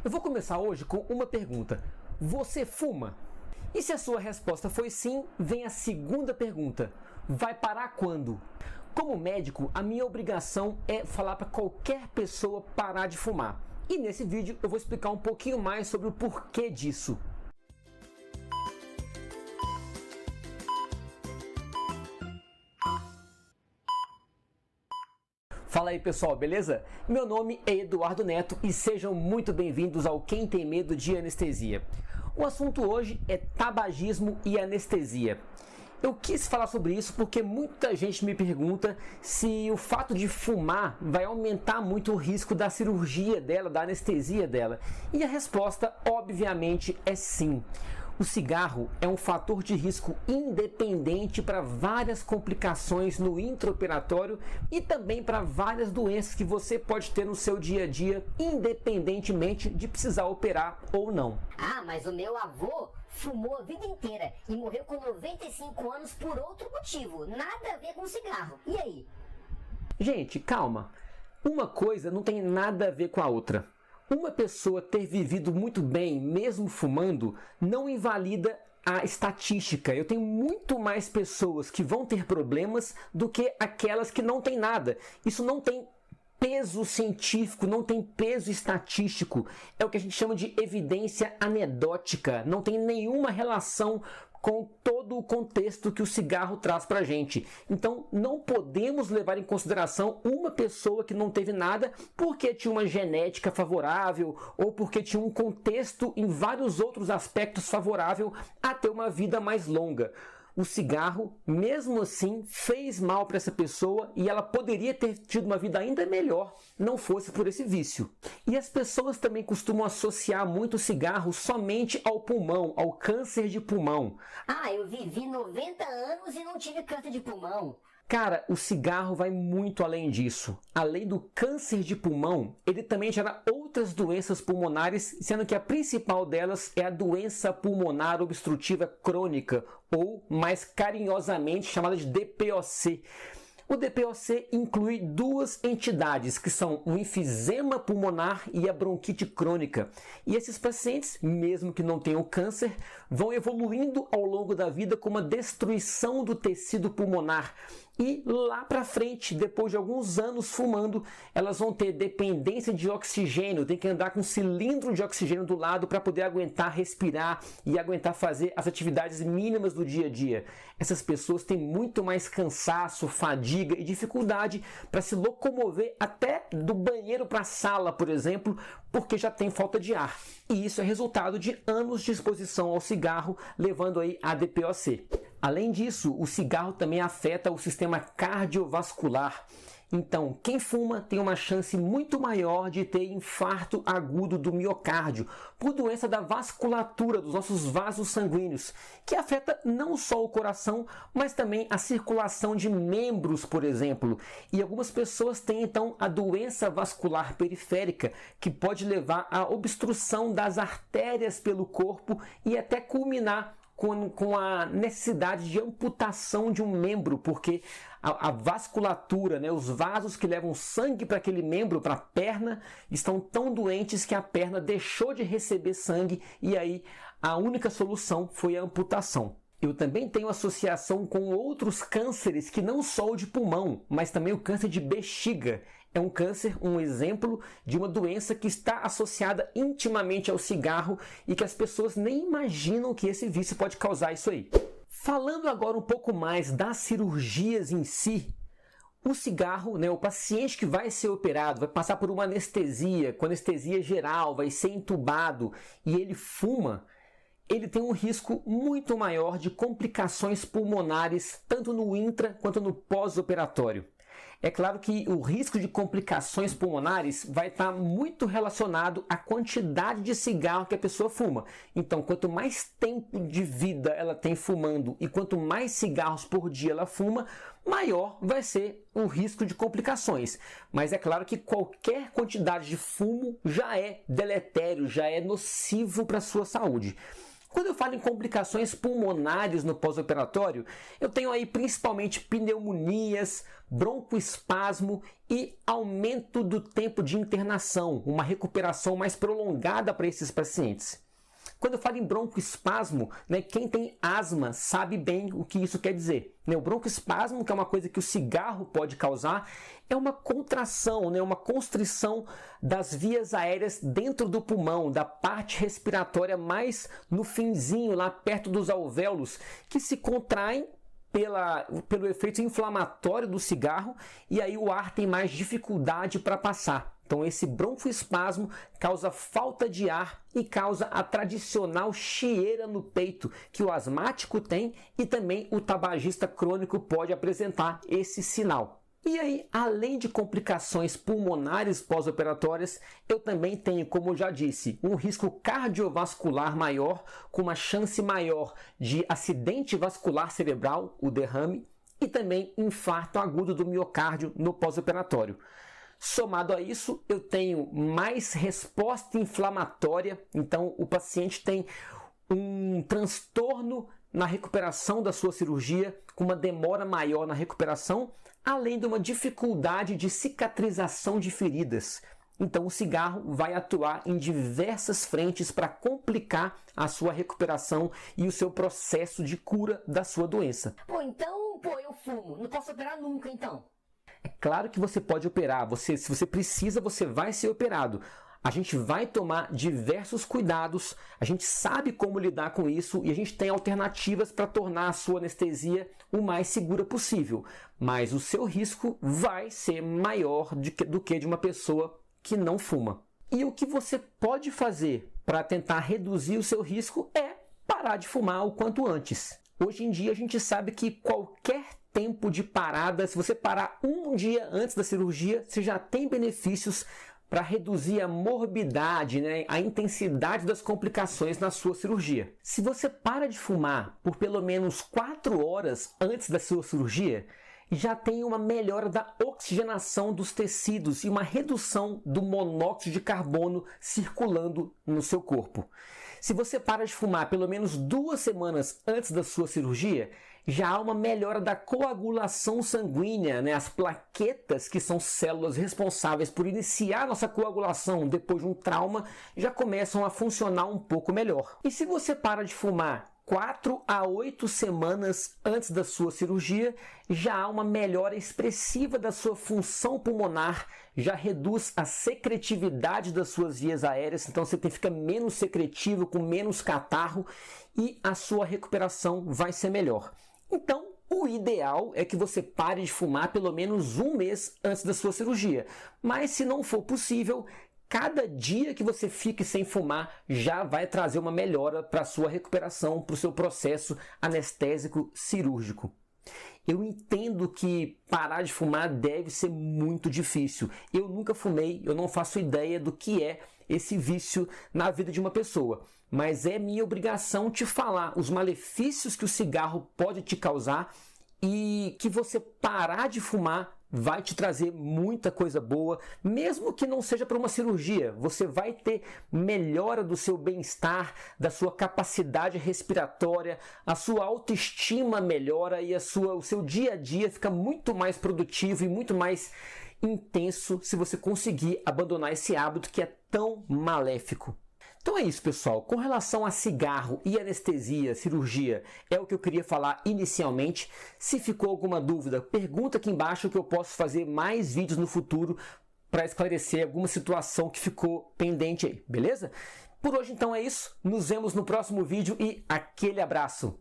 Eu vou começar hoje com uma pergunta. Você fuma? E se a sua resposta foi sim, vem a segunda pergunta. Vai parar quando? Como médico, a minha obrigação é falar para qualquer pessoa parar de fumar. E nesse vídeo eu vou explicar um pouquinho mais sobre o porquê disso. Fala aí pessoal, beleza? Meu nome é Eduardo Neto e sejam muito bem-vindos ao Quem Tem Medo de Anestesia. O assunto hoje é tabagismo e anestesia. Eu quis falar sobre isso porque muita gente me pergunta se o fato de fumar vai aumentar muito o risco da cirurgia dela, da anestesia dela. E a resposta, obviamente, é sim. O cigarro é um fator de risco independente para várias complicações no intraoperatório e também para várias doenças que você pode ter no seu dia a dia, independentemente de precisar operar ou não. Ah, mas o meu avô fumou a vida inteira e morreu com 95 anos por outro motivo, nada a ver com cigarro. E aí? Gente, calma. Uma coisa não tem nada a ver com a outra. Uma pessoa ter vivido muito bem, mesmo fumando, não invalida a estatística. Eu tenho muito mais pessoas que vão ter problemas do que aquelas que não têm nada. Isso não tem peso científico, não tem peso estatístico. É o que a gente chama de evidência anedótica. Não tem nenhuma relação com todo o contexto que o cigarro traz para a gente. Então, não podemos levar em consideração uma pessoa que não teve nada porque tinha uma genética favorável ou porque tinha um contexto em vários outros aspectos favorável a ter uma vida mais longa. O cigarro, mesmo assim, fez mal para essa pessoa e ela poderia ter tido uma vida ainda melhor não fosse por esse vício. E as pessoas também costumam associar muito o cigarro somente ao pulmão, ao câncer de pulmão. Ah, eu vivi 90 anos e não tive câncer de pulmão. Cara, o cigarro vai muito além disso. Além do câncer de pulmão, ele também gera outras doenças pulmonares, sendo que a principal delas é a doença pulmonar obstrutiva crônica, ou mais carinhosamente chamada de DPOC. O DPOC inclui duas entidades, que são o enfisema pulmonar e a bronquite crônica. E esses pacientes, mesmo que não tenham câncer, vão evoluindo ao longo da vida com uma destruição do tecido pulmonar. E lá para frente, depois de alguns anos fumando, elas vão ter dependência de oxigênio, tem que andar com um cilindro de oxigênio do lado para poder aguentar respirar e aguentar fazer as atividades mínimas do dia a dia. Essas pessoas têm muito mais cansaço, fadiga e dificuldade para se locomover até do banheiro para a sala, por exemplo, porque já tem falta de ar. E isso é resultado de anos de exposição ao cigarro, levando aí a DPOC. Além disso, o cigarro também afeta o sistema cardiovascular. Então, quem fuma tem uma chance muito maior de ter infarto agudo do miocárdio, por doença da vasculatura dos nossos vasos sanguíneos, que afeta não só o coração, mas também a circulação de membros, por exemplo. E algumas pessoas têm, então, a doença vascular periférica, que pode levar à obstrução das artérias pelo corpo e até culminar com a necessidade de amputação de um membro, porque a vasculatura, né, os vasos que levam sangue para aquele membro, para a perna, estão tão doentes que a perna deixou de receber sangue e aí a única solução foi a amputação. Eu também tenho associação com outros cânceres que não só o de pulmão, mas também o câncer de bexiga. É um câncer, um exemplo de uma doença que está associada intimamente ao cigarro e que as pessoas nem imaginam que esse vício pode causar isso aí. Falando agora um pouco mais das cirurgias em si, o cigarro, né, o paciente que vai ser operado, vai passar por uma anestesia, com anestesia geral, vai ser entubado e ele fuma, ele tem um risco muito maior de complicações pulmonares, tanto no intra quanto no pós-operatório. É claro que o risco de complicações pulmonares vai estar muito relacionado à quantidade de cigarro que a pessoa fuma. Então, quanto mais tempo de vida ela tem fumando e quanto mais cigarros por dia ela fuma, maior vai ser o risco de complicações. Mas é claro que qualquer quantidade de fumo já é deletério, já é nocivo para a sua saúde. Quando eu falo em complicações pulmonares no pós-operatório, eu tenho aí principalmente pneumonias, broncoespasmo e aumento do tempo de internação, uma recuperação mais prolongada para esses pacientes. Quando eu falo em broncoespasmo, quem tem asma sabe bem o que isso quer dizer. O broncoespasmo, que é uma coisa que o cigarro pode causar, é uma contração, uma constrição das vias aéreas dentro do pulmão, da parte respiratória mais no finzinho, lá perto dos alvéolos, que se contraem pelo efeito inflamatório do cigarro, e aí o ar tem mais dificuldade para passar. Então esse broncoespasmo causa falta de ar e causa a tradicional chieira no peito que o asmático tem, e também o tabagista crônico pode apresentar esse sinal. E aí, além de complicações pulmonares pós-operatórias, eu também tenho, como eu já disse, um risco cardiovascular maior, com uma chance maior de acidente vascular cerebral, o derrame, e também infarto agudo do miocárdio no pós-operatório. Somado a isso, eu tenho mais resposta inflamatória, então o paciente tem um transtorno na recuperação da sua cirurgia, com uma demora maior na recuperação, além de uma dificuldade de cicatrização de feridas. Então o cigarro vai atuar em diversas frentes para complicar a sua recuperação e o seu processo de cura da sua doença. Eu fumo, não posso operar nunca então? É claro que você pode operar, se você precisa, você vai ser operado. A gente vai tomar diversos cuidados, a gente sabe como lidar com isso e a gente tem alternativas para tornar a sua anestesia o mais segura possível. Mas o seu risco vai ser maior do que de uma pessoa que não fuma. E o que você pode fazer para tentar reduzir o seu risco é parar de fumar o quanto antes. Hoje em dia a gente sabe que qualquer tempo de parada, se você parar um dia antes da cirurgia, você já tem benefícios para reduzir a morbidade, a intensidade das complicações na sua cirurgia. Se você para de fumar por pelo menos 4 horas antes da sua cirurgia, já tem uma melhora da oxigenação dos tecidos e uma redução do monóxido de carbono circulando no seu corpo. Se você para de fumar pelo menos 2 semanas antes da sua cirurgia, já há uma melhora da coagulação sanguínea, as plaquetas, que são células responsáveis por iniciar nossa coagulação depois de um trauma, já começam a funcionar um pouco melhor. E se você para de fumar 4 a 8 semanas antes da sua cirurgia, já há uma melhora expressiva da sua função pulmonar, já reduz a secretividade das suas vias aéreas, então você fica menos secretivo, com menos catarro, e a sua recuperação vai ser melhor. Então, o ideal é que você pare de fumar pelo menos 1 mês antes da sua cirurgia, mas se não for possível, cada dia que você fique sem fumar já vai trazer uma melhora para a sua recuperação, para o seu processo anestésico cirúrgico. Eu entendo que parar de fumar deve ser muito difícil. Eu nunca fumei, eu não faço ideia do que é esse vício na vida de uma pessoa. Mas é minha obrigação te falar os malefícios que o cigarro pode te causar e que você parar de fumar vai te trazer muita coisa boa, mesmo que não seja para uma cirurgia. Você vai ter melhora do seu bem-estar, da sua capacidade respiratória, a sua autoestima melhora e o seu dia a dia fica muito mais produtivo e muito mais intenso se você conseguir abandonar esse hábito que é tão maléfico. Então é isso, pessoal. Com relação a cigarro e anestesia, cirurgia, é o que eu queria falar inicialmente. Se ficou alguma dúvida, pergunta aqui embaixo que eu posso fazer mais vídeos no futuro para esclarecer alguma situação que ficou pendente aí, beleza? Por hoje então é isso. Nos vemos no próximo vídeo e aquele abraço!